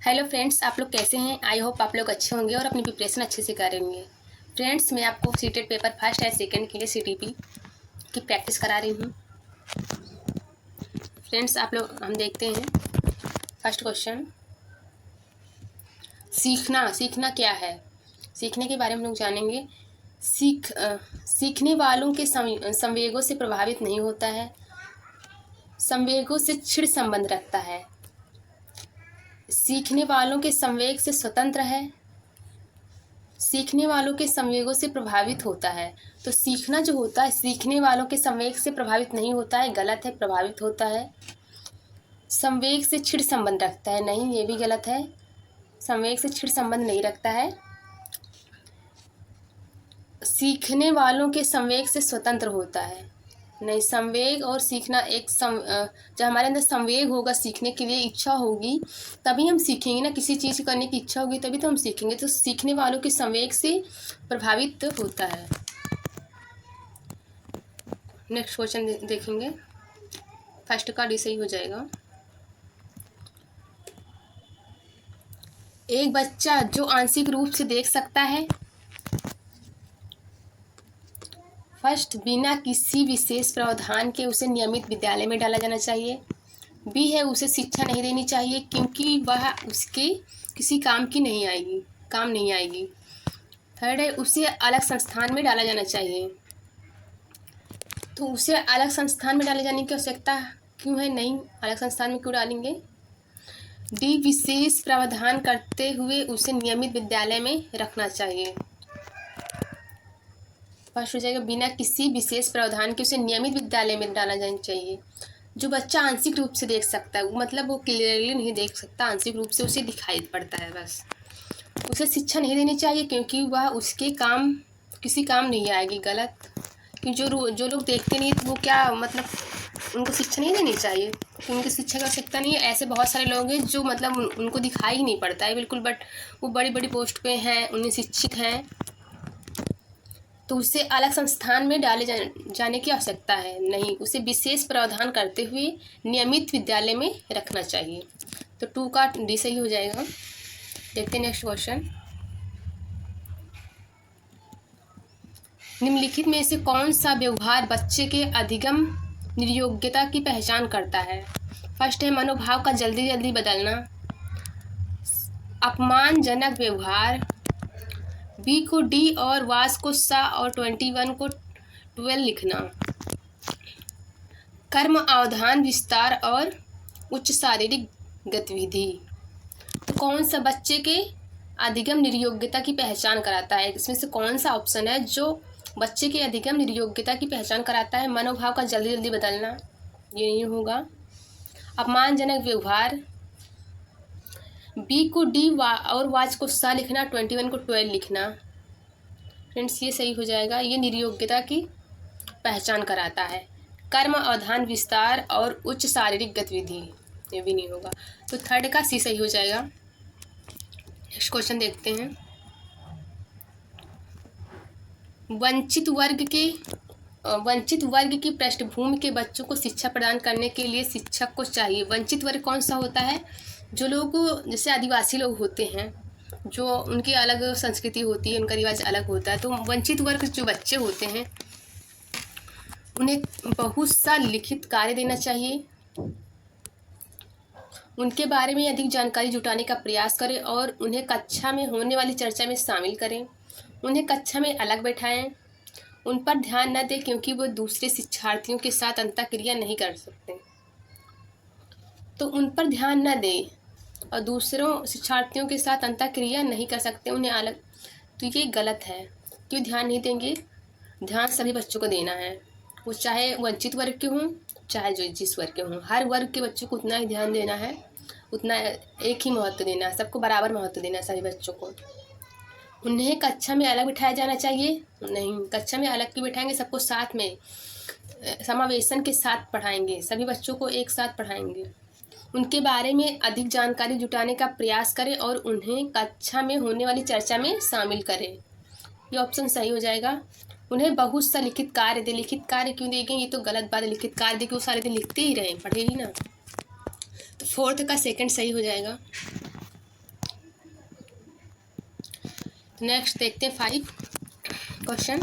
Hello friends, आप लोग कैसे हैं। आई होप आप लोग अच्छे होंगे और अपनी प्रिपरेशन अच्छे से करेंगे। फ्रेंड्स, मैं आपको सीटेड पेपर फर्स्ट या सेकंड के लिए सीटीपी की प्रैक्टिस करा रही हूँ। फ्रेंड्स, आप लोग हम देखते हैं फर्स्ट क्वेश्चन। सीखना क्या है। सीखने के बारे में हम लोग जानेंगे। सीखने वालों के संवेगों से प्रभावित नहीं होता है, संवेगों से छिड़ संबंध रखता है। सीखने वालों के संवेग से स्वतंत्र है, सीखने वालों के संवेगों से प्रभावित होता है। तो सीखना जो होता है सीखने वालों के संवेग से प्रभावित नहीं होता है, गलत है, प्रभावित होता है। संवेग से छिड़ संबंध रखता है, नहीं, ये भी गलत है। संवेग से छिड़ संबंध नहीं रखता है। सीखने वालों के संवेग से स्वतंत्र होता है, नहीं। संवेग और सीखना जब हमारे अंदर संवेग होगा, सीखने के लिए इच्छा होगी, तभी हम सीखेंगे ना। किसी चीज़ करने की इच्छा होगी तभी तो हम सीखेंगे। तो सीखने वालों के संवेग से प्रभावित होता है। नेक्स्ट क्वेश्चन देखेंगे। फर्स्ट का डी सही हो जाएगा। एक बच्चा जो आंशिक रूप से देख सकता है। फर्स्ट, बिना किसी विशेष प्रावधान के उसे नियमित विद्यालय में डाला जाना चाहिए। बी है, उसे शिक्षा नहीं देनी चाहिए क्योंकि वह उसके किसी काम नहीं आएगी। थर्ड है, उसे अलग संस्थान में डाला जाना चाहिए। तो उसे अलग संस्थान में डाले जाने की आवश्यकता क्यों है, नहीं, अलग संस्थान में क्यों डालेंगे। डी, विशेष प्रावधान करते हुए उसे नियमित विद्यालय में रखना चाहिए। फर्स्ट हो जाएगा, बिना किसी विशेष प्रावधान के उसे नियमित विद्यालय में डाला जाना चाहिए। जो बच्चा आंशिक रूप से देख सकता है, मतलब वो क्लियरली नहीं देख सकता, आंशिक रूप से उसे दिखाई पड़ता है बस। उसे शिक्षा नहीं देनी चाहिए क्योंकि वह उसके किसी काम नहीं आएगी, गलत। क्योंकि जो लोग देखते नहीं तो वो क्या, मतलब उनको शिक्षा नहीं देनी चाहिए, तो उनकी शिक्षा की आवश्यकता नहीं है। ऐसे बहुत सारे लोग हैं जो मतलब उनको दिखाई ही नहीं पड़ता है बिल्कुल, बट वो बड़ी बड़ी पोस्ट पे हैं, उन्हें शिक्षित हैं, तो उसे अलग संस्थान में डाले जाने की आवश्यकता है, नहीं। उसे विशेष प्रावधान करते हुए नियमित विद्यालय में रखना चाहिए। तो 2 का डी सही हो जाएगा। देखते हैं नेक्स्ट क्वेश्चन। निम्नलिखित में से कौन सा व्यवहार बच्चे के अधिगम निर्योग्यता की पहचान करता है। फर्स्ट है, मनोभाव का जल्दी जल्दी बदलना, अपमानजनक व्यवहार। बी को डी और वास को सा और 21 को 12 लिखना, कर्म अवधान विस्तार और उच्च शारीरिक गतिविधि। तो कौन सा बच्चे के अधिगम निर्योग्यता की पहचान कराता है, इसमें से कौन सा ऑप्शन है जो बच्चे के अधिगम निर्योग्यता की पहचान कराता है। मनोभाव का जल्दी जल्दी बदलना, ये नहीं होगा। अपमानजनक व्यवहार, बी को डी और वाच को सा लिखना, 21 को 12 लिखना। फ्रेंड्स, ये सही हो जाएगा। ये निर्योग्यता की पहचान कराता है। कर्म अवधान विस्तार और उच्च शारीरिक गतिविधि, ये भी नहीं होगा। तो थर्ड का सी सही हो जाएगा। नेक्स्ट क्वेश्चन देखते हैं। वंचित वर्ग की पृष्ठभूमि के बच्चों को शिक्षा प्रदान करने के लिए शिक्षक को चाहिए। वंचित वर्ग कौन सा होता है, जो लोग जैसे आदिवासी लोग होते हैं, जो उनकी अलग संस्कृति होती है, उनका रिवाज अलग होता है। तो वंचित वर्ग जो बच्चे होते हैं उन्हें बहुत सा लिखित कार्य देना चाहिए, उनके बारे में अधिक जानकारी जुटाने का प्रयास करें और उन्हें कक्षा में होने वाली चर्चा में शामिल करें। उन्हें कक्षा में अलग बैठाएं, उन पर ध्यान न दें क्योंकि वो दूसरे शिक्षार्थियों के साथ अंतःक्रिया नहीं कर सकते। तो उन पर ध्यान न दें और दूसरों शिक्षार्थियों के साथ अंतःक्रिया नहीं कर सकते, उन्हें अलग। तो ये गलत है। क्यों ध्यान नहीं देंगे, ध्यान सभी बच्चों को देना है, वो चाहे वंचित वर्ग के हों चाहे जो जिस वर्ग के हों, हर वर्ग के बच्चों को उतना ही ध्यान देना है, उतना एक ही महत्व देना है, सबको बराबर महत्व देना है सभी बच्चों को। उन्हें कक्षा में अलग बिठाया जाना चाहिए, नहीं, कक्षा में अलग क्यों बिठाएंगे, सबको साथ में समावेशन के साथ पढ़ाएंगे, सभी बच्चों को एक साथ पढ़ाएंगे। उनके बारे में अधिक जानकारी जुटाने का प्रयास करें और उन्हें कक्षा में होने वाली चर्चा में शामिल करें, ये ऑप्शन सही हो जाएगा। उन्हें बहुत सा लिखित कार्य दे, लिखित कार्य क्यों देंगे, ये तो गलत बात है। लिखित कार्य दे के वो सारे दिन लिखते ही रहें, पढ़े ही ना। तो फोर्थ का सेकंड सही हो जाएगा। नेक्स्ट देखते हैं 5 क्वेश्चन।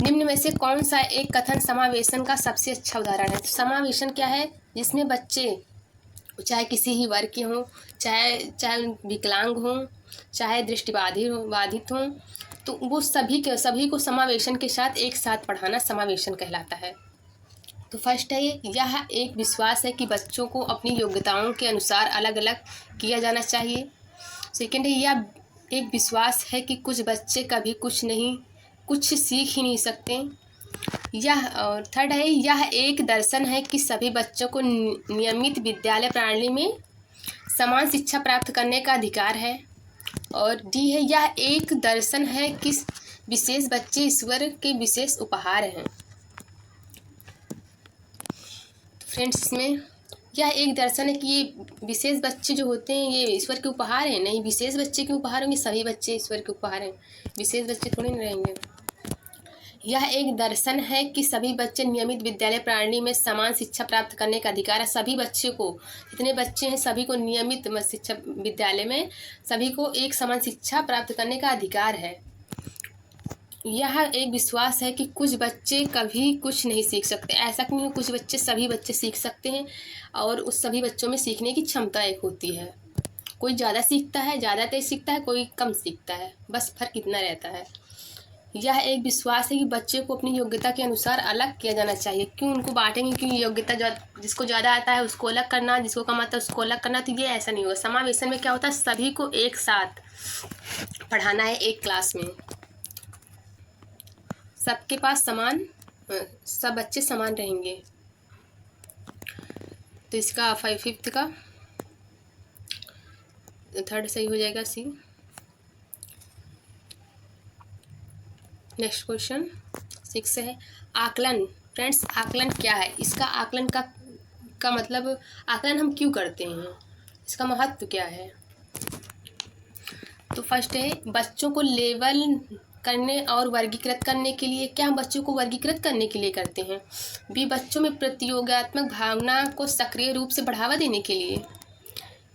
निम्न में से कौन सा एक कथन समावेशन का सबसे अच्छा उदाहरण है? तो समावेशन क्या है? जिसमें बच्चे चाहे किसी ही वर्ग के हों, चाहे विकलांग हों, चाहे बाधित हों, तो वो सभी को समावेशन के साथ एक साथ पढ़ाना समावेशन कहलाता है। तो फर्स्ट है यह एक विश्वास है कि बच्चों को अपनी योग्यताओं के अनुसार अलग अलग किया जाना चाहिए। सेकेंड है यह एक विश्वास है कि कुछ बच्चे कभी कुछ सीख ही नहीं सकते। और थर्ड है यह एक दर्शन है कि सभी बच्चों को नियमित विद्यालय प्रणाली में समान शिक्षा प्राप्त करने का अधिकार है। और डी है यह एक दर्शन है कि विशेष बच्चे ईश्वर के विशेष उपहार हैं। तो फ्रेंड्स, इसमें यह एक दर्शन है कि ये विशेष बच्चे जो होते हैं ये ईश्वर के उपहार हैं। नहीं, विशेष बच्चे के उपहार होंगे, सभी बच्चे ईश्वर के उपहार हैं, विशेष बच्चे थोड़ी नहीं रहेंगे। यह एक दर्शन है कि सभी बच्चे नियमित विद्यालय प्रणाली में समान शिक्षा प्राप्त करने का अधिकार है। सभी बच्चे को, जितने बच्चे हैं सभी को नियमित शिक्षा विद्यालय में सभी को एक समान शिक्षा प्राप्त करने का अधिकार है। यह एक विश्वास है कि कुछ बच्चे कभी कुछ नहीं सीख सकते। ऐसा क्यों है? कुछ बच्चे, सभी बच्चे सीख सकते हैं और उस सभी बच्चों में सीखने की क्षमता एक होती है। कोई ज़्यादा सीखता है, ज़्यादा तेज सीखता है, कोई कम सीखता है, बस फर्क इतना रहता है। यह एक विश्वास है कि बच्चे को अपनी योग्यता के अनुसार अलग किया जाना चाहिए। क्यों उनको बांटेंगे? क्यों योग्यता जिसको ज़्यादा आता है उसको अलग करना, जिसको कम आता है उसको अलग करना, तो ये ऐसा नहीं होगा। समावेशन में क्या होता है? सभी को एक साथ पढ़ाना है एक क्लास में, सबके पास सब बच्चे समान रहेंगे। तो इसका 5th का थर्ड सही हो जाएगा, सी। नेक्स्ट क्वेश्चन 6 है आकलन। फ्रेंड्स, आकलन क्या है? इसका आकलन का मतलब, आकलन हम क्यों करते हैं, इसका महत्व क्या है? तो फर्स्ट है बच्चों को लेवल करने और वर्गीकृत करने के लिए। क्या हम बच्चों को वर्गीकृत करने के लिए करते हैं? बी, बच्चों में प्रतियोगात्मक भावना को सक्रिय रूप से बढ़ावा देने के लिए।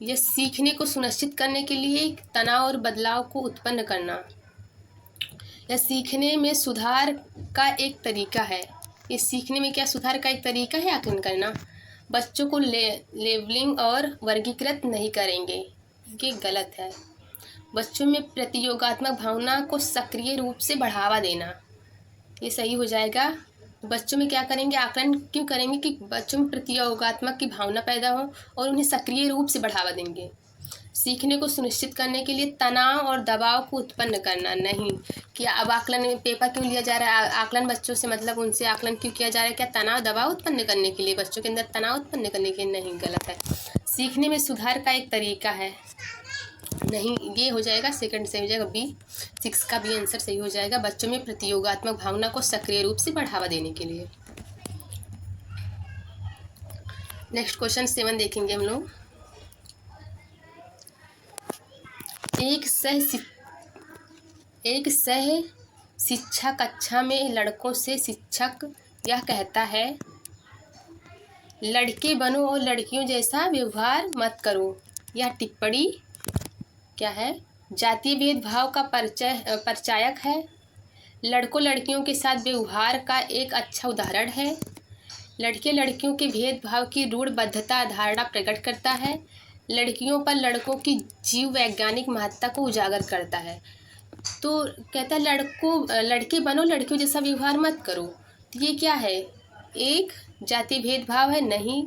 यह सीखने को सुनिश्चित करने के लिए तनाव और बदलाव को उत्पन्न करना। यह सीखने में सुधार का एक तरीका है। ये सीखने में क्या सुधार का एक तरीका है आकलन करना। बच्चों को लेवलिंग और वर्गीकृत नहीं करेंगे, ये गलत है। बच्चों में प्रतियोगात्मक भावना को सक्रिय रूप से बढ़ावा देना, ये सही हो जाएगा। बच्चों में क्या करेंगे? आकलन क्यों करेंगे? कि बच्चों में प्रतियोगात्मक की भावना पैदा हो और उन्हें सक्रिय रूप से बढ़ावा देंगे। सीखने को सुनिश्चित करने के लिए तनाव और दबाव को उत्पन्न करना नहीं। कि अब आकलन में पेपर क्यों लिया जा रहा है? आकलन बच्चों से मतलब उनसे आकलन क्यों किया जा रहा है? क्या तनाव दबाव उत्पन्न करने के लिए, बच्चों के अंदर तनाव उत्पन्न करने के लिए? नहीं, गलत है। सीखने में सुधार का एक तरीका है, नहीं, ये हो जाएगा सेकंड सही हो जाएगा, बी। 6 का बी आंसर सही हो जाएगा। बच्चों में प्रतियोगात्मक भावना को सक्रिय रूप से बढ़ावा देने के लिए। नेक्स्ट क्वेश्चन 7 देखेंगे हम लोग। एक सह शिक्षा कक्षा में लड़कों से शिक्षक यह कहता है, लड़के बनो और लड़कियों जैसा व्यवहार मत करो। यह टिप्पणी क्या है? जातीय भेदभाव का परिचायक है। लड़कों लड़कियों के साथ व्यवहार का एक अच्छा उदाहरण है। लड़के लड़कियों के भेदभाव की रूढ़िबद्धता धारणा प्रकट करता है। लड़कियों पर लड़कों की जीव वैज्ञानिक महत्ता को उजागर करता है। तो कहता है लड़के बनो, लड़कियों जैसा व्यवहार मत करो। तो ये क्या है? एक जातीय भेदभाव है? नहीं,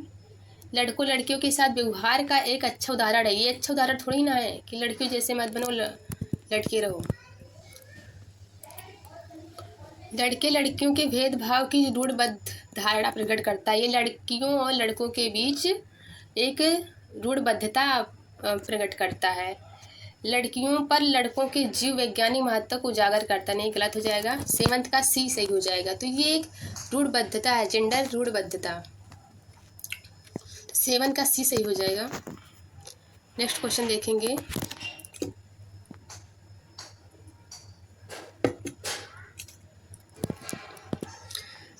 लड़कों लड़कियों के साथ व्यवहार का एक अच्छा उदाहरण है। ये अच्छा उदाहरण थोड़ी ना है कि लड़कियों जैसे मत बनो, लड़के रहो। लड़के लड़कियों के भेदभाव की रूढ़िबद्ध धारणा प्रकट करता है। ये लड़कियों और लड़कों के बीच एक रूढ़िबद्धता प्रकट करता है। लड़कियों पर लड़कों के जीव वैज्ञानिक महत्व को उजागर करता, नहीं, गलत हो जाएगा। 7 का सी सही हो जाएगा। तो ये एक रूढ़िबद्धता है, जेंडर रूढ़िबद्धता। 7 का सी सही हो जाएगा। नेक्स्ट क्वेश्चन देखेंगे।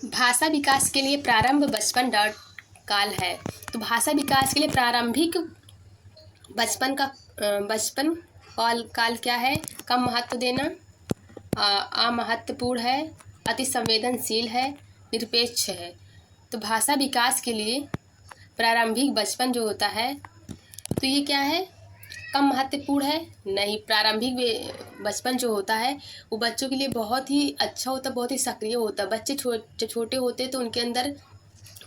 भाषा विकास के लिए प्रारंभ बचपन काल है। तो भाषा विकास के लिए प्रारंभिक बचपन काल क्या है? कम महत्व देना, अमहत्वपूर्ण है, अति संवेदनशील है, निरपेक्ष है। तो भाषा विकास के लिए प्रारंभिक बचपन जो होता है, तो ये क्या है? कम महत्वपूर्ण है? नहीं, प्रारंभिक बचपन जो होता है वो बच्चों के लिए बहुत ही अच्छा होता है, बहुत ही सक्रिय होता है। बच्चे जब छोटे होते हैं तो उनके अंदर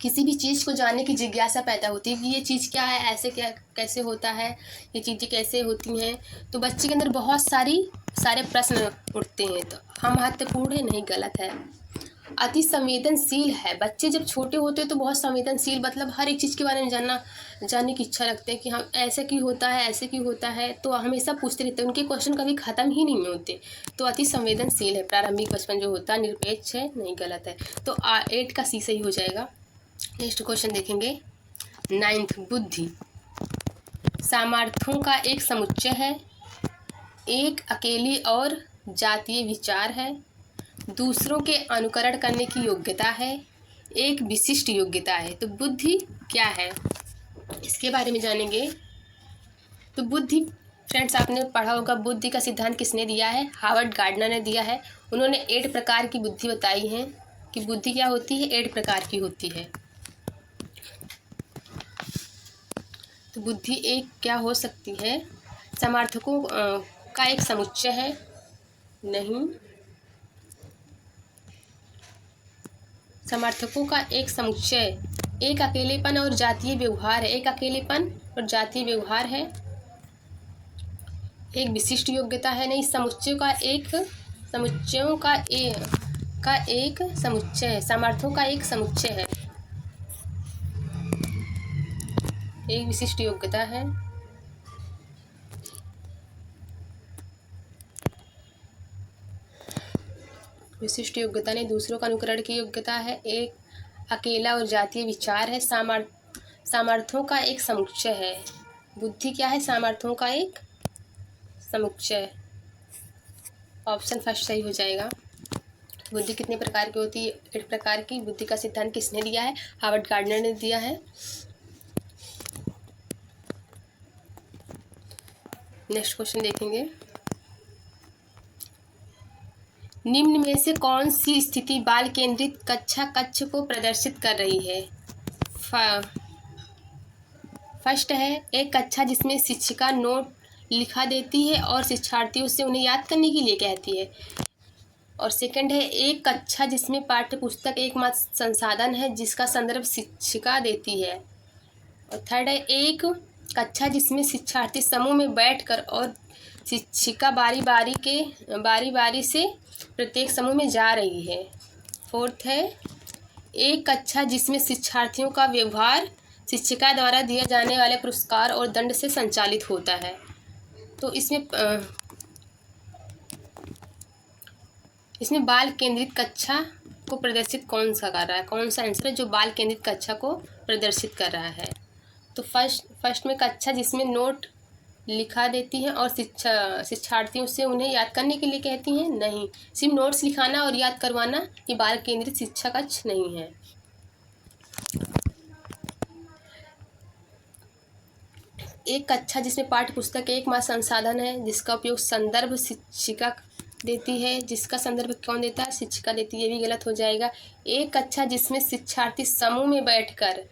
किसी भी चीज़ को जानने की जिज्ञासा पैदा होती है कि ये चीज़ क्या है, ऐसे क्या कैसे होता है, ये चीज़ें कैसे होती हैं। तो बच्चे के अंदर बहुत सारे प्रश्न उठते हैं। तो हम महत्वपूर्ण है? नहीं, गलत है। अति संवेदनशील है, बच्चे जब छोटे होते हैं तो बहुत संवेदनशील, मतलब हर एक चीज़ के बारे में जानने की इच्छा रखते हैं कि हम ऐसे क्यों होता है, ऐसे क्यों होता है, तो हमेशा पूछते रहते हैं, उनके क्वेश्चन कभी ख़त्म ही नहीं होते। तो अति संवेदनशील है, प्रारंभिक बचपन जो होता है। निरपेक्ष है? नहीं, गलत है। तो 8 का सी सही हो जाएगा। नेक्स्ट क्वेश्चन देखेंगे। 9th, बुद्धि सामर्थ्यों का एक समुच्चय है, एक अकेली और जातीय विचार है, दूसरों के अनुकरण करने की योग्यता है, एक विशिष्ट योग्यता है। तो बुद्धि क्या है, इसके बारे में जानेंगे। तो बुद्धि फ्रेंड्स, आपने पढ़ा होगा, बुद्धि का सिद्धांत किसने दिया है? हार्वर्ड गार्डनर ने दिया है। उन्होंने 8 प्रकार की बुद्धि बताई है कि बुद्धि क्या होती है, 8 प्रकार की होती है। तो बुद्धि एक क्या हो सकती है? समर्थकों का एक समुच्चय है? नहीं, समर्थकों का एक समुच्चय, एक अकेलेपन और जातीय व्यवहार है, एक अकेलेपन और जातीय व्यवहार है, एक विशिष्ट योग्यता है। नहीं, समुच्चयों का एक समुच्चय है, सामर्थ्यों का एक समुच्चय है, एक विशिष्ट योग्यता है। विशिष्ट योग्यता ने दूसरों का अनुकरण की योग्यता है, एक अकेला और जातीय विचार है, सामर्थ्यों का एक समुच्चय है। बुद्धि क्या है? सामर्थ्यों का एक समुच्चय। ऑप्शन फर्स्ट सही हो जाएगा। बुद्धि कितने प्रकार की होती है? 8 प्रकार की। बुद्धि का सिद्धांत किसने दिया है? हार्वर्ड गार्डनर ने दिया है। नेक्स्ट क्वेश्चन देखेंगे। निम्न में से कौन सी स्थिति बाल केंद्रित कक्षा कक्ष को प्रदर्शित कर रही है? फर्स्ट है, एक कक्षा जिसमें शिक्षिका नोट लिखा देती है और शिक्षार्थियों से उन्हें याद करने के लिए कहती है। और सेकंड है, एक कक्षा जिसमें पाठ्य पुस्तक एकमात्र संसाधन है जिसका संदर्भ शिक्षिका देती है। और थर्ड है, एक कक्षा जिसमें शिक्षार्थी समूह में बैठकर और शिक्षिका बारी बारी से प्रत्येक समूह में जा रही है। फोर्थ है, एक कक्षा जिसमें शिक्षार्थियों का व्यवहार शिक्षिका द्वारा दिए जाने वाले पुरस्कार और दंड से संचालित होता है। तो इसमें बाल केंद्रित कक्षा को प्रदर्शित कौन सा कर रहा है? कौन सा आंसर है जो बाल केंद्रित कक्षा को प्रदर्शित कर रहा है? तो फर्स्ट में कक्षा जिसमें नोट लिखा देती हैं और शिक्षार्थियों से उन्हें याद करने के लिए कहती हैं? नहीं, सिर्फ नोट्स लिखाना और याद करवाना ये बाल केंद्रित शिक्षा कक्ष नहीं है। एक कक्षा जिसमें पाठ्य पुस्तक एकमात्र संसाधन है जिसका उपयोग संदर्भ शिक्षिका देती है, जिसका संदर्भ कौन देता है? शिक्षिका देती है, ये भी गलत हो जाएगा। एक कक्षा जिसमें शिक्षार्थी समूह में बैठकर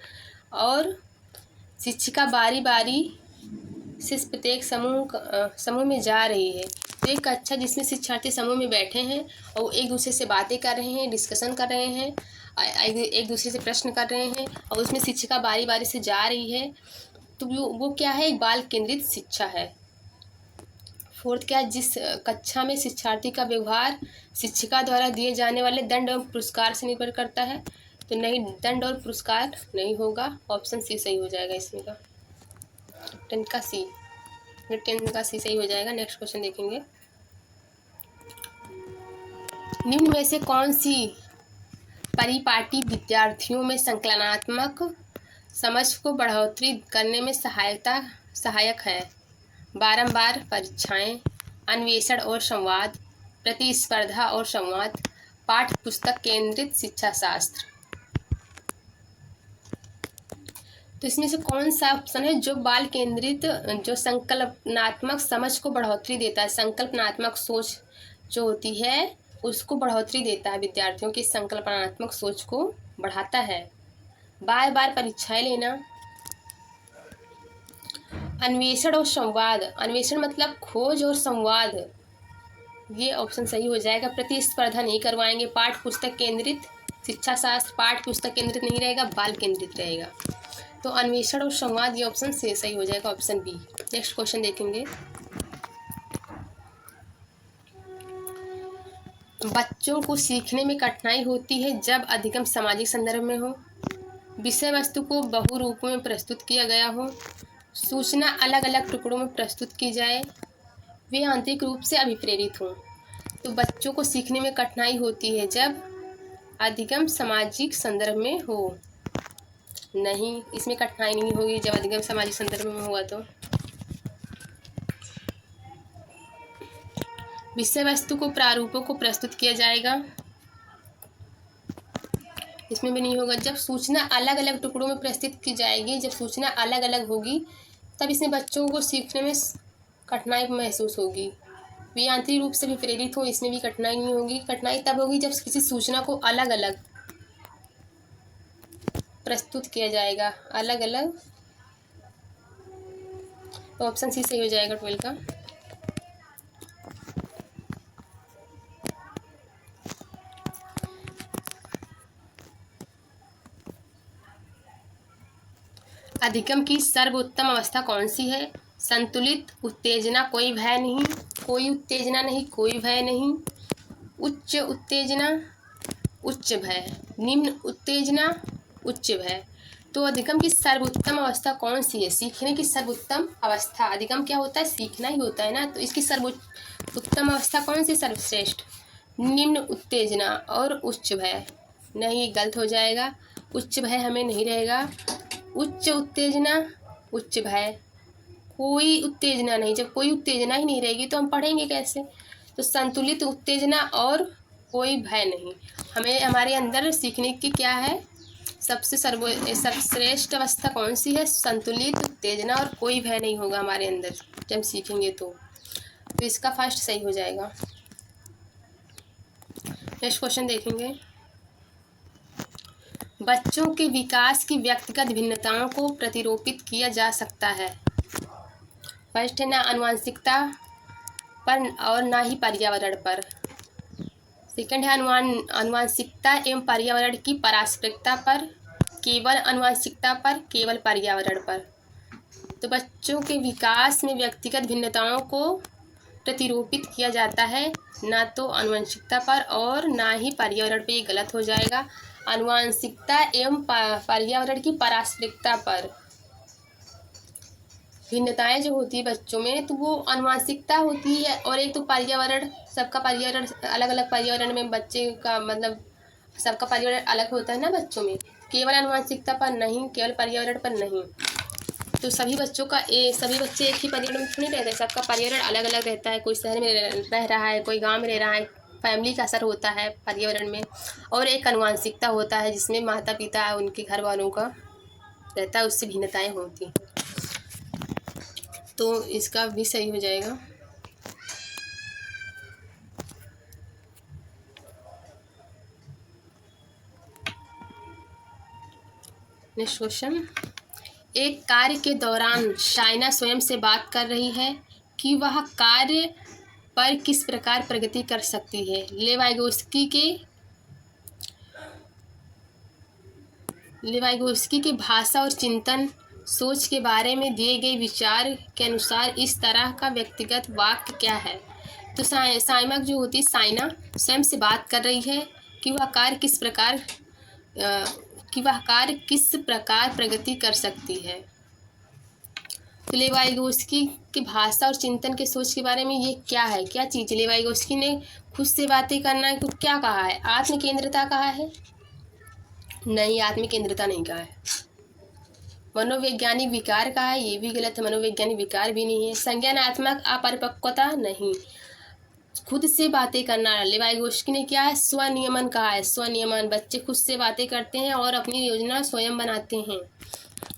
और शिक्षिका बारी से प्रत्येक समूह में जा रही है। तो एक कक्षा जिसमें शिक्षार्थी समूह में बैठे हैं और एक दूसरे से बातें कर रहे हैं, डिस्कशन कर रहे हैं, एक दूसरे से प्रश्न कर रहे हैं और उसमें शिक्षिका बारी से जा रही है, तो वो क्या है? एक बाल केंद्रित शिक्षा है। फोर्थ क्या है? जिस कक्षा में शिक्षार्थी का व्यवहार शिक्षिका द्वारा दिए जाने वाले दंड एवं पुरस्कार से निर्भर करता है। तो नहीं, दंड और पुरस्कार नहीं होगा, ऑप्शन सी सही हो जाएगा इसमें का। 10 का सी सही हो जाएगा। नेक्स्ट क्वेश्चन देखेंगे। निम्न में से कौन सी परिपाटी विद्यार्थियों में संकलनात्मक समझ को बढ़ोतरी करने में सहायक है? बारंबार परीक्षाएं, अन्वेषण और संवाद, प्रतिस्पर्धा और संवाद, पाठ्य पुस्तक केंद्रित शिक्षा शास्त्र। तो इसमें से कौन सा ऑप्शन है जो बाल केंद्रित, जो संकल्पनात्मक समझ को बढ़ोतरी देता है, संकल्पनात्मक सोच जो होती है उसको बढ़ोतरी देता है, विद्यार्थियों की संकल्पनात्मक सोच को बढ़ाता है। बार बार परीक्षाएं लेना। अन्वेषण और संवाद, अन्वेषण मतलब खोज और संवाद, ये ऑप्शन सही हो जाएगा। प्रतिस्पर्धा नहीं करवाएंगे। पाठ्य पुस्तक केंद्रित, शिक्षा शास्त्र पाठ्य पुस्तक केंद्रित नहीं रहेगा, बाल केंद्रित रहेगा। तो अन्वेषण और संवाद ये ऑप्शन से सही हो जाएगा, ऑप्शन बी। नेक्स्ट क्वेश्चन देखेंगे। बच्चों को सीखने में कठिनाई होती है जब अधिगम सामाजिक संदर्भ में हो, विषय वस्तु को बहुरूपों में प्रस्तुत किया गया हो, सूचना अलग अलग टुकड़ों में प्रस्तुत की जाए, वे आंतरिक रूप से अभिप्रेरित हों। तो बच्चों को सीखने में कठिनाई होती है जब अधिगम सामाजिक संदर्भ में हो। नहीं, इसमें कठिनाई नहीं होगी जब अधिगम सामाजिक संदर्भ में होगा। तो विषय वस्तु को प्रारूपों को प्रस्तुत किया जाएगा, इसमें भी नहीं होगा। जब सूचना अलग अलग टुकड़ों में प्रस्तुत की जाएगी, जब सूचना अलग अलग होगी तब इसमें बच्चों को सीखने में कठिनाई महसूस होगी। वे आंतरिक रूप से भी प्रेरित हो, इसमें भी कठिनाई नहीं होगी। कठिनाई तब होगी जब किसी सूचना को अलग अलग प्रस्तुत किया जाएगा, अलग अलग। तो ऑप्शन सी सही हो जाएगा 12 का। अधिगम की सर्वोत्तम अवस्था कौन सी है? संतुलित उत्तेजना, कोई भय नहीं, कोई उत्तेजना नहीं, कोई भय नहीं, उच्च उत्तेजना, उच्च भय, निम्न उत्तेजना, उच्च भय। तो अधिगम की सर्वोत्तम अवस्था कौन सी है? सीखने की सर्वोत्तम अवस्था, अधिगम क्या होता है? सीखना ही होता है ना। तो इसकी सर्वोत्तम अवस्था कौन सी? सर्वश्रेष्ठ। निम्न उत्तेजना और उच्च भय, नहीं, गलत हो जाएगा। उच्च भय हमें नहीं रहेगा। उच्च उत्तेजना, उच्च भय, कोई उत्तेजना नहीं। जब कोई उत्तेजना ही नहीं रहेगी तो हम पढ़ेंगे कैसे? तो संतुलित उत्तेजना और कोई भय नहीं। हमें हमारे अंदर सीखने की क्या है? सबसे सर्वश्रेष्ठ अवस्था कौन सी है? संतुलित उत्तेजना और कोई भय नहीं होगा हमारे अंदर जब हम सीखेंगे। तो इसका फर्स्ट सही हो जाएगा। नेक्स्ट क्वेश्चन देखेंगे। बच्चों के विकास की व्यक्तिगत भिन्नताओं को प्रतिरूपित किया जा सकता है। फर्स्ट है ना आनुवंशिकता पर और ना ही पर्यावरण पर। सेकंड है आनुवंशिकता एवं पर्यावरण की पारस्परिकता पर, केवल आनुवंशिकता पर, केवल पर्यावरण पर। तो बच्चों के विकास में व्यक्तिगत भिन्नताओं को प्रतिरूपित किया जाता है, ना तो आनुवंशिकता पर और ना ही पर्यावरण पे। ये गलत हो जाएगा। आनुवंशिकता एवं पर्यावरण की पारस्परिकता पर भिन्नताएं जो होती है बच्चों में, तो वो आनुवंशिकता होती है। और एक तो पर्यावरण, सबका पर्यावरण अलग अलग, पर्यावरण में बच्चे का मतलब सबका पर्यावरण अलग होता है ना बच्चों में, केवल आनुवंशिकता पर नहीं, केवल पर्यावरण पर नहीं। तो सभी बच्चों का सभी बच्चे एक ही पर्यावरण में थोड़ी रहते हैं, सबका पर्यावरण अलग अलग रहता है। कोई शहर में रह रहा है, कोई गांव में रह रहा है, फैमिली का असर होता है पर्यावरण में। और एक आनुवंशिकता होता है जिसमें माता पिता उनके घर वालों का रहता है, उससे भिन्नताएं होती हैं। तो इसका भी सही हो जाएगा। Next question. एक कार्य के दौरान शाइना स्वयं से बात कर रही है कि वह कार्य पर किस प्रकार प्रगति कर सकती है। लेवाइगोस्की के भाषा और चिंतन सोच के बारे में दिए गए विचार के अनुसार इस तरह का व्यक्तिगत वाक्य क्या है? तो साइमा जो होती है, साइना स्वयं से बात कर रही है कि वह कार्य किस प्रकार प्रगति कर सकती है। तो लेवाइगोस्की की भाषा और चिंतन के सोच के बारे में ये क्या है, क्या चीज़? लेवाइगोस्की ने खुद से बातें करना को क्या कहा है? आत्म केंद्रता कहा है? नहीं, आत्म केंद्रता नहीं कहा है। मनोवैज्ञानिक विकार कहा है? ये भी गलत है, मनोवैज्ञानिक विकार भी नहीं है। संज्ञानात्मक अपरिपक्वता नहीं, खुद से बातें करना। लेवाइगोस्की ने क्या है? स्वनियमन कहा है। स्वनियमन, बच्चे खुद से बातें करते हैं और अपनी योजना स्वयं बनाते हैं।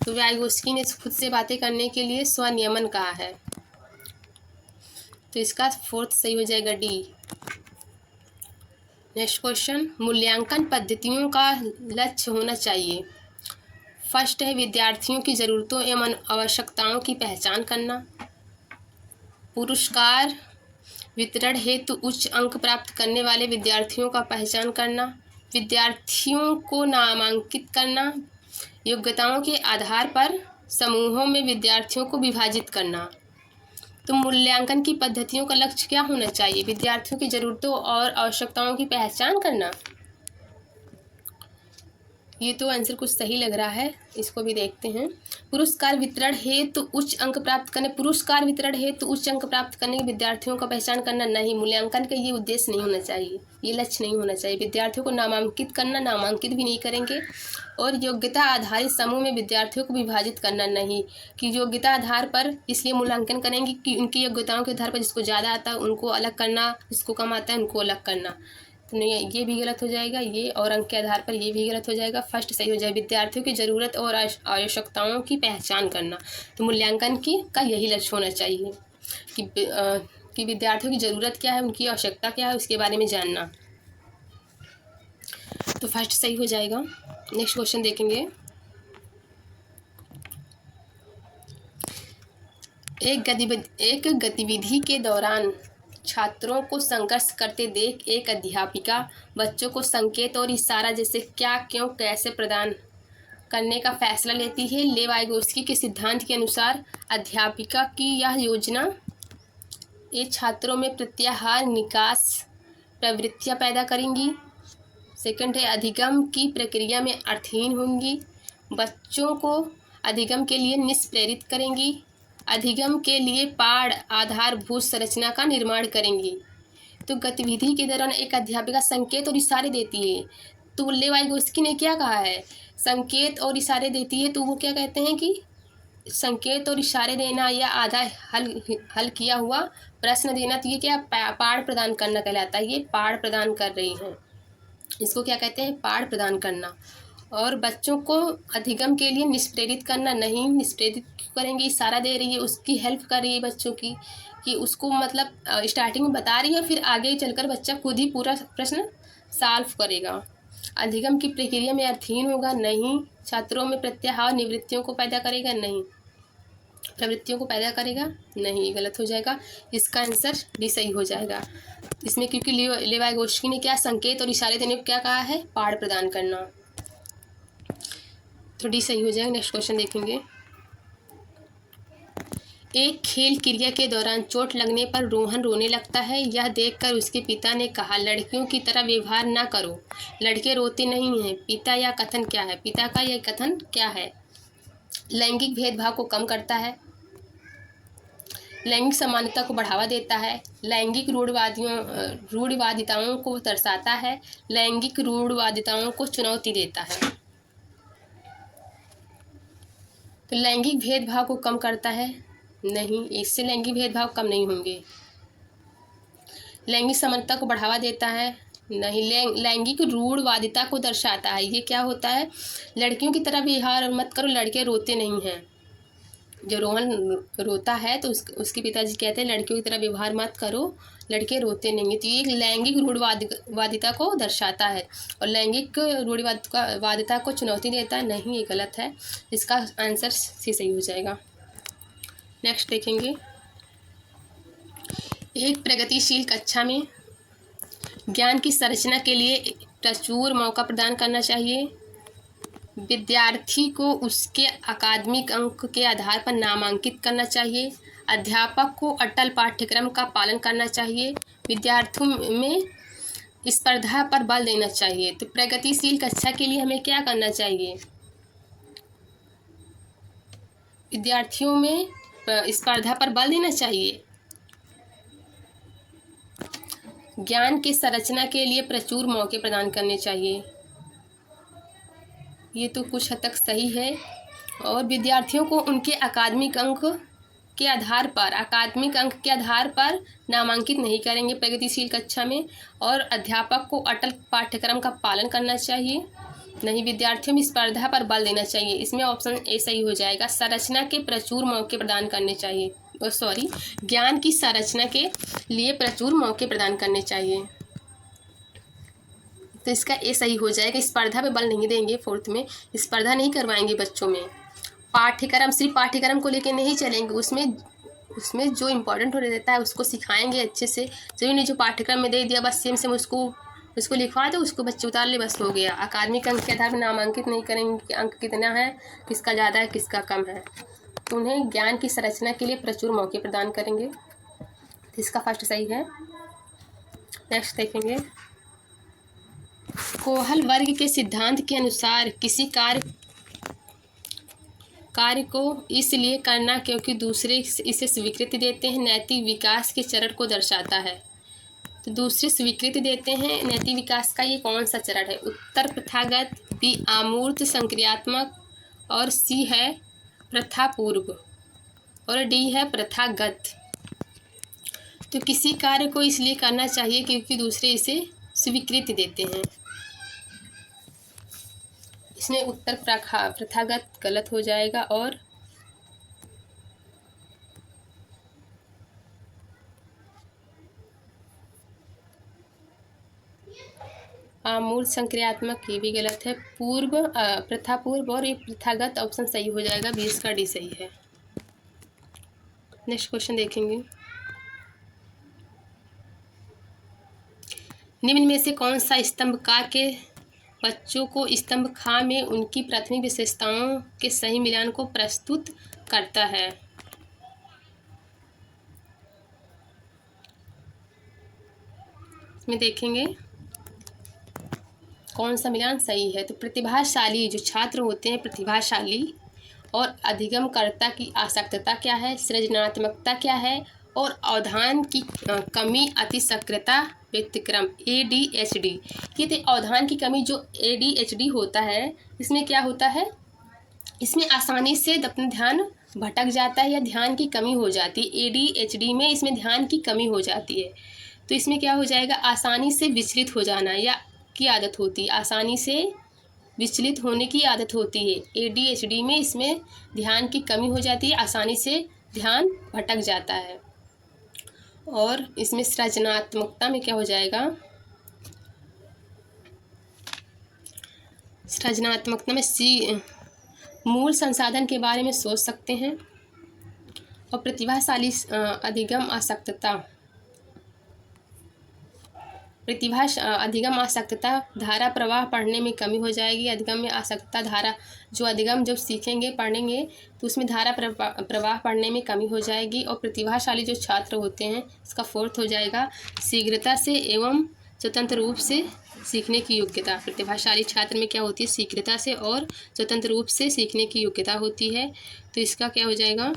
तो वाइगोत्स्की ने खुद से बातें करने के लिए स्वनियमन कहा है। तो इसका फोर्थ सही हो जाएगा डी। नेक्स्ट क्वेश्चन, मूल्यांकन पद्धतियों का लक्ष्य होना चाहिए। फर्स्ट है विद्यार्थियों की ज़रूरतों एवं आवश्यकताओं की पहचान करना। पुरस्कार वितरण हेतु उच्च अंक प्राप्त करने वाले विद्यार्थियों का पहचान करना। विद्यार्थियों को नामांकित करना। योग्यताओं के आधार पर समूहों में विद्यार्थियों को विभाजित करना। तो मूल्यांकन की पद्धतियों का लक्ष्य क्या होना चाहिए? विद्यार्थियों की ज़रूरतों और आवश्यकताओं की पहचान करना। ये तो आंसर कुछ सही लग रहा है, इसको भी देखते हैं। पुरस्कार वितरण हेतु उच्च अंक प्राप्त करने, पुरस्कार वितरण हेतु उच्च अंक प्राप्त करने के विद्यार्थियों का पहचान करना नहीं। मूल्यांकन का ये उद्देश्य नहीं होना चाहिए, ये लक्ष्य नहीं होना चाहिए। विद्यार्थियों को नामांकित करना, नामांकित भी नहीं करेंगे। और योग्यता आधारित समूह में विद्यार्थियों को विभाजित करना नहीं, कि योग्यता आधार पर इसलिए मूल्यांकन करेंगे कि उनकी योग्यताओं के आधार पर जिसको ज़्यादा आता है उनको अलग करना, जिसको कम आता है उनको अलग करना। तो नहीं, ये भी गलत हो जाएगा, ये और अंक के आधार पर ये भी गलत हो जाएगा। फर्स्ट सही हो जाएगा, विद्यार्थियों की ज़रूरत और आवश्यकताओं की पहचान करना। तो मूल्यांकन का यही लक्ष्य होना चाहिए कि विद्यार्थियों की ज़रूरत क्या है, उनकी आवश्यकता क्या है, उसके बारे में जानना। तो फर्स्ट सही हो जाएगा। नेक्स्ट क्वेश्चन देखेंगे। एक गतिविधि के दौरान छात्रों को संघर्ष करते देख एक अध्यापिका बच्चों को संकेत और इशारा जैसे क्या, क्यों, कैसे प्रदान करने का फैसला लेती है। लेवाइगोस्की के सिद्धांत के अनुसार अध्यापिका की यह योजना ये छात्रों में प्रत्याहार निकास प्रवृत्तियां पैदा करेंगी। सेकंड है अधिगम की प्रक्रिया में अर्थहीन होंगी, बच्चों को अधिगम के लिए निष्प्रेरित करेंगी, अधिगम के लिए पाठ आधारभूत संरचना का निर्माण करेंगी। तो गतिविधि के दौरान एक अध्यापिका संकेत और इशारे देती है। तो लेवाइगोस्की ने क्या कहा है? संकेत और इशारे देती है, तो वो क्या कहते हैं कि संकेत और इशारे देना या आधा हल किया हुआ प्रश्न देना, तो ये क्या पाठ प्रदान करना कहलाता है। ये पाठ प्रदान कर रही हैं, इसको क्या कहते हैं? पाठ प्रदान करना। और बच्चों को अधिगम के लिए निष्प्रेरित करना नहीं। निष्प्रेरित करेंगे, इशारा दे रही है, उसकी हेल्प कर रही है बच्चों की, कि उसको मतलब स्टार्टिंग में बता रही है, फिर आगे चलकर बच्चा खुद ही पूरा प्रश्न सॉल्व करेगा। अधिगम की प्रक्रिया में अर्थहीन होगा नहीं। छात्रों में प्रत्याहार निवृत्तियों को पैदा करेगा नहीं, प्रवृत्तियों को पैदा करेगा नहीं, गलत हो जाएगा। इसका आंसर भी सही हो जाएगा इसमें, क्योंकि लेवाइगोस्की ने क्या संकेत और इशारे देने को क्या कहा है? पाठ प्रदान करना। तो डी सही हो जाएगा। नेक्स्ट क्वेश्चन देखेंगे। एक खेल क्रिया के दौरान चोट लगने पर रोहन रोने लगता है। यह देखकर उसके पिता ने कहा, लड़कियों की तरह व्यवहार ना करो, लड़के रोते नहीं हैं। पिता या कथन क्या है? पिता का यह कथन क्या है? लैंगिक भेदभाव को कम करता है, लैंगिक समानता को बढ़ावा देता है, लैंगिक रूढ़िवादिताओं को दर्शाता है, लैंगिक रूढ़िवादिताओं को चुनौती देता है। तो लैंगिक भेदभाव को कम करता है नहीं, इससे लैंगिक भेदभाव कम नहीं होंगे। लैंगिक समानता को बढ़ावा देता है नहीं, लैंगिक रूढ़िवादिता को दर्शाता है। ये क्या होता है? लड़कियों की तरह व्यवहार मत करो, लड़के रोते नहीं हैं। जो रोहन रोता है तो उसके पिताजी कहते हैं लड़कियों की तरह व्यवहार मत करो, लड़के रोते नहीं हैं। तो ये लैंगिक रूढ़िवादिता को दर्शाता है और लैंगिक रूढ़िवादिता को चुनौती देता है नहीं, ये गलत है। इसका आंसर सी सही हो जाएगा। नेक्स्ट देखेंगे। एक प्रगतिशील कक्षा में ज्ञान की संरचना के लिए प्रचुर मौका प्रदान करना चाहिए। विद्यार्थी को उसके अकादमिक अंक के आधार पर नामांकित करना चाहिए। अध्यापक को अटल पाठ्यक्रम का पालन करना चाहिए। विद्यार्थियों में स्पर्धा पर बल देना चाहिए। तो प्रगतिशील कक्षा के लिए हमें क्या करना चाहिए? विद्यार्थियों में स्पर्धा पर बल देना चाहिए। ज्ञान की संरचना के लिए प्रचुर मौके प्रदान करने चाहिए। ये तो कुछ हद तक सही है। और विद्यार्थियों को उनके अकादमिक अंक के आधार पर नामांकित नहीं करेंगे प्रगतिशील कक्षा में। और अध्यापक को अटल पाठ्यक्रम का पालन करना चाहिए। नहीं, विद्यार्थियों में स्पर्धा पर बल देना चाहिए। इसमें ऑप्शन ए सही हो जाएगा। संरचना के प्रचुर मौके प्रदान करने चाहिए, ज्ञान की संरचना के लिए प्रचुर मौके प्रदान करने चाहिए। तो इसका ए सही हो जाएगा। स्पर्धा पे बल नहीं देंगे, फोर्थ में स्पर्धा नहीं करवाएंगे बच्चों में। पाठ्यक्रम, सिर्फ पाठ्यक्रम को लेकर नहीं चलेंगे, उसमें जो इम्पोर्टेंट होने देता है उसको सिखाएंगे अच्छे से। जरूरी नहीं जो पाठ्यक्रम में दे दिया बस सेम सेम उसको लिखवा दो, उसको बच्चे उतार ले, बस हो गया। अकादमिक अंक के आधार पर नामांकित नहीं करेंगे कि अंक कितना है, किसका ज़्यादा है, किसका कम है। तो उन्हें ज्ञान की संरचना के लिए प्रचुर मौके प्रदान करेंगे। इसका फर्स्ट सही है। नेक्स्ट देखेंगे, कोहल वर्ग के सिद्धांत के अनुसार किसी कार्य को इसलिए करना क्योंकि दूसरे इसे स्वीकृति देते हैं, नैतिक विकास के चरण को दर्शाता है। तो दूसरे स्वीकृति देते हैं, नैतिक विकास का ये कौन सा चरण है? उत्तर प्रथागत, बी आमूर्त संक्रियात्मक, और सी है प्रथापूर्व, और डी है प्रथागत। तो किसी कार्य को इसलिए करना चाहिए क्योंकि दूसरे इसे स्वीकृति देते हैं। इसमें उत्तर प्रथागत गलत हो जाएगा और आमूल संक्रियात्मक ये भी गलत है। प्रथापूर्व और ये प्रथागत ऑप्शन सही हो जाएगा। 20 का डी सही है। नेक्स्ट क्वेश्चन देखेंगे, निम्न में से कौन सा स्तंभकार के बच्चों को स्तंभ खा में उनकी प्राथमिक विशेषताओं के सही मिलान को प्रस्तुत करता है? इसमें देखेंगे कौन सा मिलान सही है। तो प्रतिभाशाली जो छात्र होते हैं, प्रतिभाशाली और अधिगमकर्ता की आसक्तता क्या है, सृजनात्मकता क्या है, और अवधान की कमी, अतिसक्रियता, व्यतिक्रम, ADHD। ये तो अवधान की कमी जो ADHD होता है, इसमें क्या होता है, इसमें आसानी से अपना ध्यान भटक जाता है या ध्यान की कमी हो जाती है। ADHD में इसमें ध्यान की कमी हो जाती है। तो इसमें क्या हो जाएगा, आसानी से विचलित हो जाना या की आदत होती है, आसानी से विचलित होने की आदत होती है। ADHD में इसमें ध्यान की कमी हो जाती है, आसानी से ध्यान भटक जाता है। और इसमें सृजनात्मकता में क्या हो जाएगा, सृजनात्मकता में मूल संसाधन के बारे में सोच सकते हैं। और प्रतिभाशाली अधिगम आसक्तता, अधिगम आसक्तता, धारा प्रवाह पढ़ने में कमी हो जाएगी। अधिगम में आसक्तता, धारा जो अधिगम जब सीखेंगे पढ़ेंगे तो उसमें धारा प्रवाह पढ़ने में कमी हो जाएगी। और प्रतिभाशाली जो छात्र होते हैं, इसका फोर्थ हो जाएगा शीघ्रता से एवं स्वतंत्र रूप से सीखने की योग्यता। प्रतिभाशाली छात्र में क्या होती है, शीघ्रता से और स्वतंत्र रूप से सीखने की योग्यता होती है। तो इसका क्या हो जाएगा,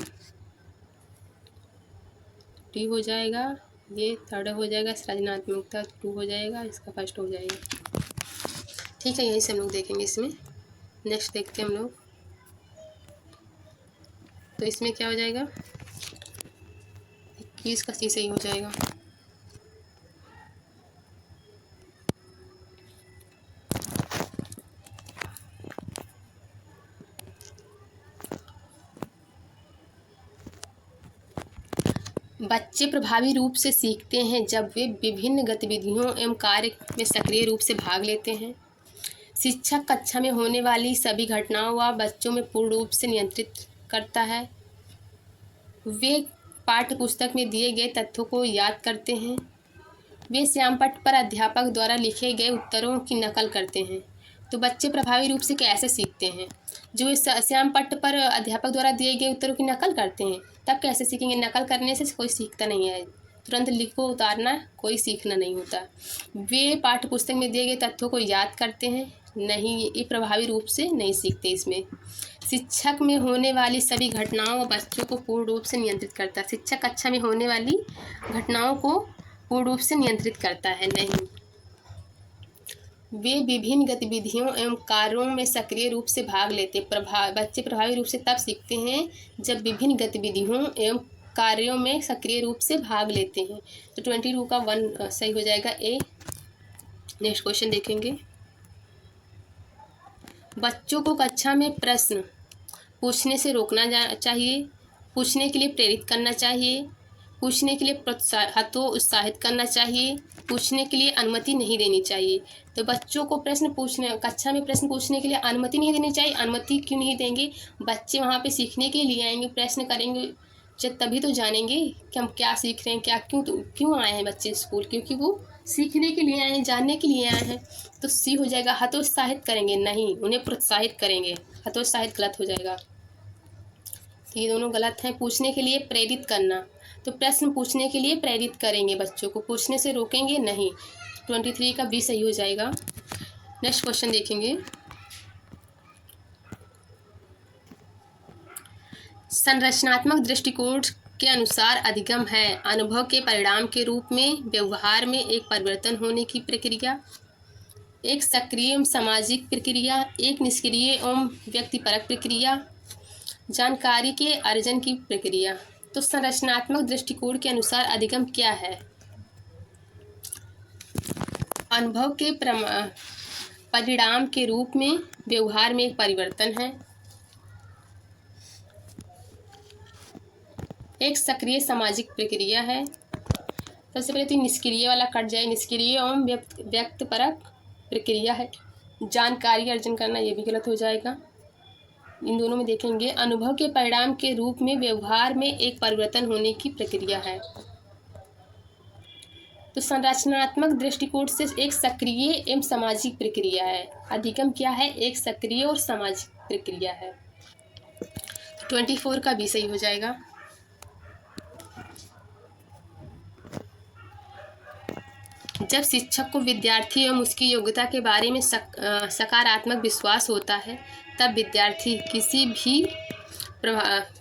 डी हो जाएगा। ये थर्ड हो जाएगा, सृजनात्मकता 2 हो जाएगा, इसका फर्स्ट हो जाएगा। ठीक है, यहीं से हम लोग देखेंगे। इसमें नेक्स्ट देखते हैं हम लोग। तो इसमें क्या हो जाएगा, 21 का सी सही हो जाएगा। बच्चे प्रभावी रूप से सीखते हैं जब वे विभिन्न गतिविधियों एवं कार्य में सक्रिय रूप से भाग लेते हैं। शिक्षक कक्षा में होने वाली सभी घटनाओं व बच्चों में पूर्ण रूप से नियंत्रित करता है। वे पाठ्य पुस्तक में दिए गए तथ्यों को याद करते हैं। वे श्यामपट्ट पर अध्यापक द्वारा लिखे गए उत्तरों की नकल करते हैं। तो बच्चे प्रभावी रूप से कैसे सीखते हैं, जो श्यामपट्ट पर अध्यापक द्वारा दिए गए उत्तरों की नकल करते हैं, तब कैसे सीखेंगे। नकल करने से कोई सीखता नहीं है, तुरंत लिखो उतारना कोई सीखना नहीं होता। वे पाठ्य पुस्तक में दिए गए तथ्यों को याद करते हैं, नहीं, ये प्रभावी रूप से नहीं सीखते। इसमें शिक्षक में होने वाली सभी घटनाओं व बच्चों को पूर्ण रूप से नियंत्रित करता है। शिक्षक कक्षा में होने वाली घटनाओं को पूर्ण रूप से नियंत्रित करता है, नहीं। वे विभिन्न गतिविधियों एवं कार्यों में सक्रिय रूप से भाग लेते। बच्चे प्रभावी रूप से तब सीखते हैं जब विभिन्न गतिविधियों एवं कार्यों में सक्रिय रूप से भाग लेते हैं। तो 22 का 1 सही हो जाएगा, ए। नेक्स्ट क्वेश्चन देखेंगे, बच्चों को कक्षा में प्रश्न पूछने से रोकना चाहिए, पूछने के लिए प्रेरित करना चाहिए, पूछने के लिए उत्साहित करना चाहिए, पूछने के लिए अनुमति नहीं देनी चाहिए। तो बच्चों को कक्षा में प्रश्न पूछने के लिए अनुमति नहीं देनी चाहिए। अनुमति क्यों नहीं देंगे? बच्चे वहाँ पे सीखने के लिए आएंगे, प्रश्न करेंगे जब तभी तो जानेंगे कि हम क्या सीख रहे हैं, क्यों आए हैं बच्चे स्कूल, क्योंकि वो सीखने के लिए आए हैं, जानने के लिए आए हैं। तो सी हो जाएगा। हतोत्साहित करेंगे नहीं, उन्हें प्रोत्साहित करेंगे। हतोत्साहित गलत हो जाएगा, तो ये दोनों गलत हैं। पूछने के लिए प्रेरित करना, तो प्रश्न पूछने के लिए प्रेरित करेंगे, बच्चों को पूछने से रोकेंगे नहीं। 23 का बी सही हो जाएगा। नेक्स्ट क्वेश्चन देखेंगे। संरचनात्मक दृष्टिकोण के अनुसार अधिगम है अनुभव के परिणाम के रूप में व्यवहार में एक परिवर्तन होने की प्रक्रिया, एक सक्रिय एवं सामाजिक प्रक्रिया, एक निष्क्रिय एवं व्यक्तिपरक प्रक्रिया, जानकारी के अर्जन की प्रक्रिया। तो संरचनात्मक दृष्टिकोण के अनुसार अधिगम क्या है? अनुभव के परिणाम के रूप में व्यवहार में एक परिवर्तन है, एक सक्रिय सामाजिक प्रक्रिया है। सबसे पहले तो निष्क्रिय वाला कट जाए, निष्क्रिय एवं व्यक्तिपरक प्रक्रिया है। जानकारी अर्जन करना ये भी गलत हो जाएगा। इन दोनों में देखेंगे। अनुभव के परिणाम के रूप में व्यवहार में एक परिवर्तन होने की प्रक्रिया है। तो संरचनात्मक दृष्टिकोण से एक सक्रिय एवं सामाजिक प्रक्रिया है। अधिगम क्या है? एक सक्रिय और सामाजिक प्रक्रिया है। 24 का भी सही हो जाएगा। जब शिक्षक को विद्यार्थी एवं उसकी योग्यता के बारे में सकारात्मक विश्वास होता है, तब विद्यार्थी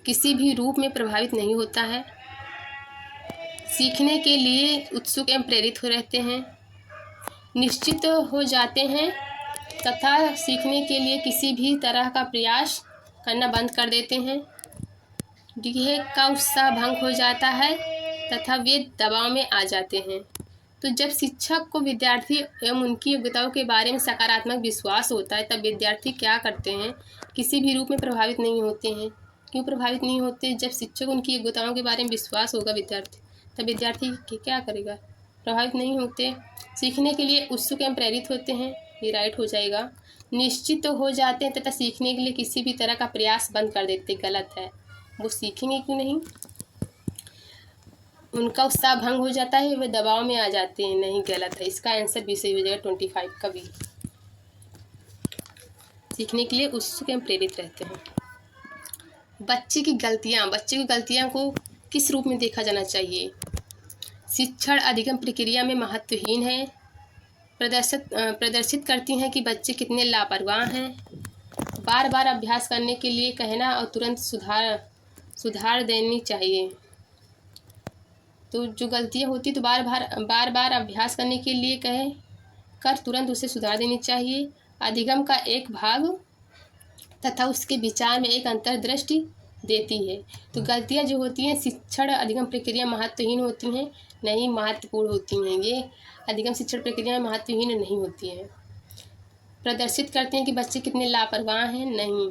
किसी भी रूप में प्रभावित नहीं होता है, सीखने के लिए उत्सुक एवं प्रेरित हो रहते हैं, निश्चित हो जाते हैं तथा सीखने के लिए किसी भी तरह का प्रयास करना बंद कर देते हैं, डीहे का उत्साह भंग हो जाता है तथा वे दबाव में आ जाते हैं। तो जब शिक्षक को विद्यार्थी एवं उनकी योग्यताओं के बारे में सकारात्मक विश्वास होता है, तब विद्यार्थी क्या करते हैं? किसी भी रूप में प्रभावित नहीं होते हैं। क्यों प्रभावित नहीं होते? जब शिक्षक उनकी योग्यताओं के बारे में विश्वास होगा विद्यार्थी, तब विद्यार्थी क्या करेगा? प्रभावित नहीं होते। सीखने के लिए उत्सुक एवं प्रेरित होते हैं, ये राइट हो जाएगा। निश्चित तो हो जाते हैं तथा सीखने के लिए किसी भी तरह का प्रयास बंद कर देते, गलत है। वो सीखेंगे क्यों नहीं? उनका उत्साह भंग हो जाता है, वे दबाव में आ जाते हैं, नहीं, गलत है। इसका आंसर भी सही हो जाएगा। 25 का भी। सीखने के लिए उत्सुक एवं प्रेरित रहते हैं। बच्चे की गलतियां को किस रूप में देखा जाना चाहिए? शिक्षण अधिगम प्रक्रिया में महत्वहीन है, प्रदर्शित करती हैं कि बच्चे कितने लापरवाह हैं, बार बार अभ्यास करने के लिए कहना और तुरंत सुधार देनी चाहिए। तो जो गलतियां होती तो बार बार अभ्यास करने के लिए कर तुरंत उसे सुधार देनी चाहिए। अधिगम का एक भाग तथा उसके विचार में एक अंतर्दृष्टि देती है। तो गलतियां जो होती हैं शिक्षण अधिगम प्रक्रिया महत्वहीन होती हैं, नहीं, महत्वपूर्ण होती हैं। ये अधिगम शिक्षण प्रक्रिया महत्वहीन नहीं होती हैं। प्रदर्शित करते हैं कि बच्चे कितने लापरवाह हैं, नहीं,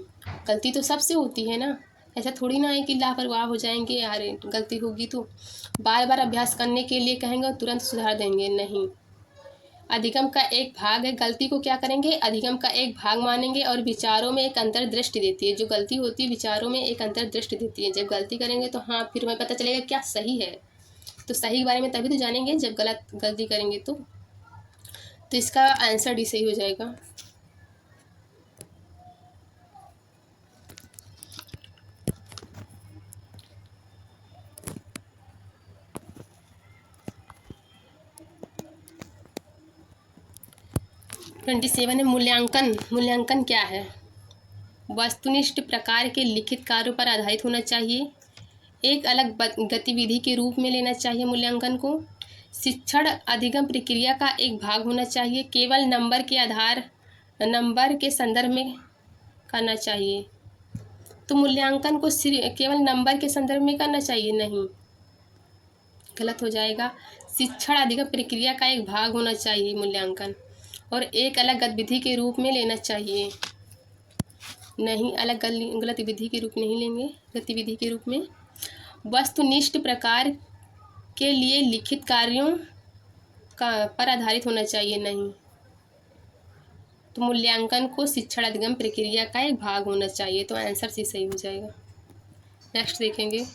गलती तो सबसे होती है ना, ऐसा थोड़ी ना है कि लापरवाह हो जाएंगे, यार गलती होगी तो बार बार अभ्यास करने के लिए कहेंगे और तुरंत सुधार देंगे, नहीं। अधिगम का एक भाग है, गलती को क्या करेंगे? अधिगम का एक भाग मानेंगे और विचारों में एक अंतर्दृष्टि देती है। जो गलती होती है विचारों में एक अंतर्दृष्टि देती है। जब गलती करेंगे तो हाँ, फिर हमें पता चलेगा क्या सही है। तो सही के बारे में तभी तो जानेंगे जब गलती करेंगे तो इसका आंसर डी सही हो जाएगा। है मूल्यांकन क्या है? वस्तुनिष्ठ प्रकार के लिखित कार्यों पर आधारित होना चाहिए, एक अलग गतिविधि के रूप में लेना चाहिए मूल्यांकन को, शिक्षण अधिगम प्रक्रिया का एक भाग होना चाहिए, केवल नंबर के संदर्भ में करना चाहिए। तो मूल्यांकन को केवल नंबर के संदर्भ में करना चाहिए, नहीं, गलत हो जाएगा। शिक्षण अधिगम प्रक्रिया का एक भाग होना चाहिए मूल्यांकन, और एक अलग गतिविधि के रूप में लेना चाहिए। नहीं, अलग गलत विधि के रूप में नहीं लेंगे, गतिविधि के रूप में। वस्तुनिष्ठ प्रकार के लिए लिखित कार्यों का पर आधारित होना चाहिए, नहीं। तो मूल्यांकन को शिक्षण अधिगम प्रक्रिया का एक भाग होना चाहिए, तो आंसर सी सही हो जाएगा। नेक्स्ट देखेंगे,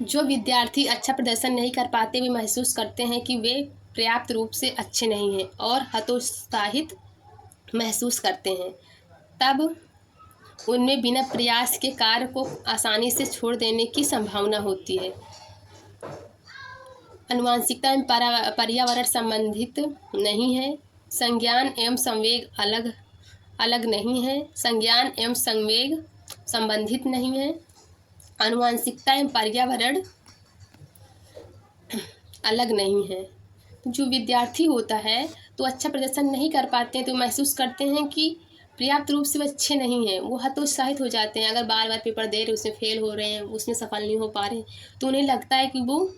जो विद्यार्थी अच्छा प्रदर्शन नहीं कर पाते, वे महसूस करते हैं कि वे पर्याप्त रूप से अच्छे नहीं हैं और हतोत्साहित महसूस करते हैं। तब उनमें बिना प्रयास के कार्य को आसानी से छोड़ देने की संभावना होती है। आनुवांशिकता एवं पर्यावरण संबंधित नहीं है। संज्ञान एवं संवेग अलग अलग नहीं है। संज्ञान एवं संवेग संबंधित नहीं है। आनुवांशिकता एवं पर्यावरण अलग नहीं है। जो विद्यार्थी होता है तो अच्छा प्रदर्शन नहीं कर पाते हैं, तो महसूस करते हैं कि पर्याप्त रूप से वो अच्छे नहीं हैं, वो हतोत्साहित हो जाते हैं। अगर बार बार पेपर दे रहे, उसमें फेल हो रहे हैं, उसमें सफल नहीं हो पा रहे हैं, तो उन्हें लगता है कि वो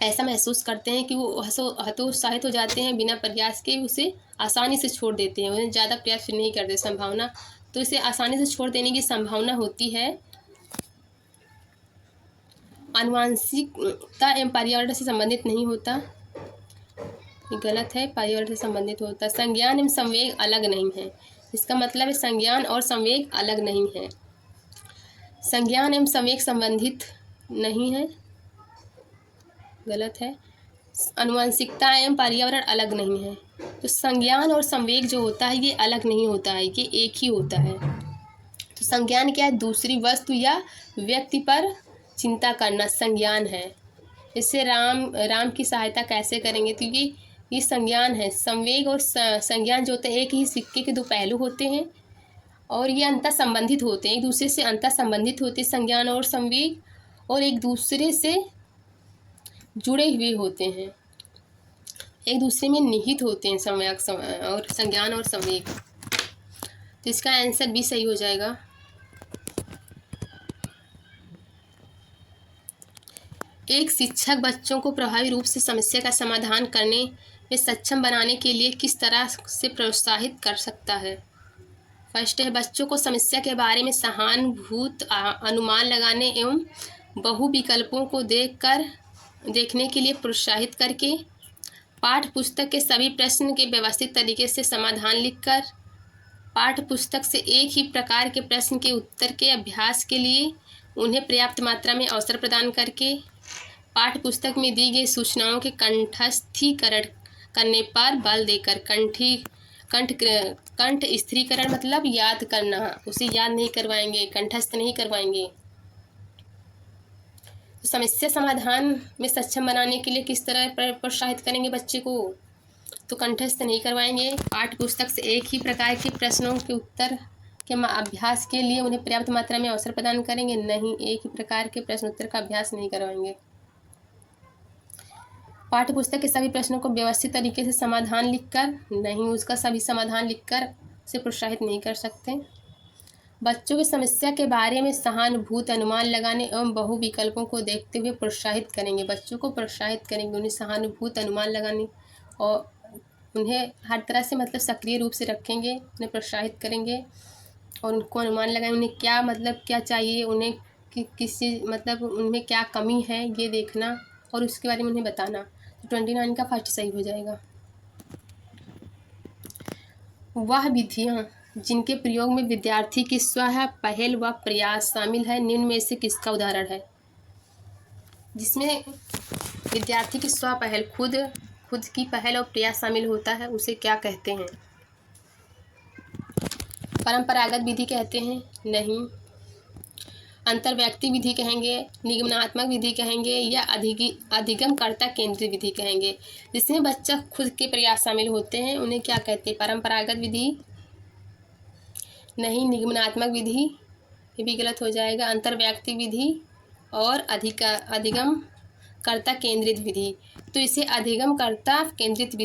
ऐसा महसूस करते हैं कि वो हतोत्साहित हो जाते हैं, बिना प्रयास के उसे आसानी से छोड़ देते हैं, उन्हें ज़्यादा प्रयास फिर नहीं करते। संभावना, तो इसे आसानी से छोड़ देने की संभावना होती है। आनुवांशिकता एवं पर्यावरण से संबंधित नहीं होता, ये गलत है, पर्यावरण से संबंधित होता है। संज्ञान एवं संवेग अलग नहीं है, इसका मतलब है संज्ञान और संवेग अलग नहीं है। संज्ञान एवं संवेग संबंधित नहीं है, गलत है। आनुवांशिकता एवं पर्यावरण अलग नहीं है, तो संज्ञान और संवेग जो होता है ये अलग नहीं होता है, ये एक ही होता है। तो संज्ञान क्या है? दूसरी वस्तु या व्यक्ति पर चिंता करना संज्ञान है। इससे राम की सहायता कैसे करेंगे, तो ये संज्ञान है। संवेग और संज्ञान जो होते हैं एक ही सिक्के के दो पहलू होते हैं और ये अंतर संबंधित होते हैं, एक दूसरे से अंतर संबंधित होते हैं। संज्ञान और संवेग और एक दूसरे से जुड़े हुए होते हैं, एक दूसरे में निहित होते हैं संवेग और संज्ञान और संवेग। तो इसका आंसर भी सही हो जाएगा। एक शिक्षक बच्चों को प्रभावी रूप से समस्या का समाधान करने में सक्षम बनाने के लिए किस तरह से प्रोत्साहित कर सकता है? फर्स्ट है, बच्चों को समस्या के बारे में सहानुभूत अनुमान लगाने एवं बहु विकल्पों को देखने के लिए प्रोत्साहित करके, पाठ्य पुस्तक के सभी प्रश्न के व्यवस्थित तरीके से समाधान लिखकर, पाठ्य पुस्तक से एक ही प्रकार के प्रश्न के उत्तर के अभ्यास के लिए उन्हें पर्याप्त मात्रा में अवसर प्रदान करके, पाठ्य पुस्तक में दी गई सूचनाओं के कंठस्थीकरण करने पर बल देकर, कंठ स्थिरीकरण मतलब याद करना, उसे याद नहीं करवाएंगे, कंठस्थ नहीं करवाएंगे। तो समस्या समाधान में सक्षम बनाने के लिए किस तरह प्रोत्साहित करेंगे बच्चे को? तो कंठस्थ नहीं करवाएंगे। पाठ्य पुस्तक से एक ही प्रकार के प्रश्नों के उत्तर के अभ्यास के लिए उन्हें पर्याप्त मात्रा में अवसर प्रदान करेंगे, नहीं, एक ही प्रकार के प्रश्न उत्तर का अभ्यास नहीं करवाएंगे। पाठ्य पुस्तक के सभी प्रश्नों को व्यवस्थित तरीके से समाधान लिखकर, नहीं, उसका सभी समाधान लिखकर उसे प्रोत्साहित नहीं कर सकते। बच्चों की समस्या के बारे में सहानुभूत अनुमान लगाने एवं बहु विकल्पों को देखते हुए प्रोत्साहित करेंगे, बच्चों को प्रोत्साहित करेंगे, उन्हें सहानुभूत अनुमान लगाने और उन्हें हर तरह से मतलब सक्रिय रूप से रखेंगे, उन्हें प्रोत्साहित करेंगे और उनको अनुमान लगाएंगे, उन्हें क्या मतलब क्या चाहिए, उन्हें किसी मतलब उनमें क्या कमी है ये देखना और उसके बारे में उन्हें बताना। तो 29 का फर्स्ट सही हो जाएगा। वह विधियाँ जिनके प्रयोग में विद्यार्थी की स्व पहल व प्रयास शामिल है, निम्न में से किसका उदाहरण है? जिसमें विद्यार्थी की स्व पहल, खुद की पहल और प्रयास शामिल होता है, उसे क्या कहते हैं? परंपरागत विधि कहते हैं, नहीं। अंतर्व्यक्ति विधि कहेंगे, निगमनात्मक विधि कहेंगे या अधिगमकर्ता केंद्रित विधि कहेंगे। जिसमें बच्चा खुद के प्रयास शामिल होते हैं उन्हें क्या कहते हैं? परंपरागत विधि, नहीं। निगमनात्मक विधि, ये भी गलत हो जाएगा। अंतर्व्यक्ति विधि और अधिगमकर्ता केंद्रित विधि, तो इसे अधिगमकर्ता केंद्रित विधि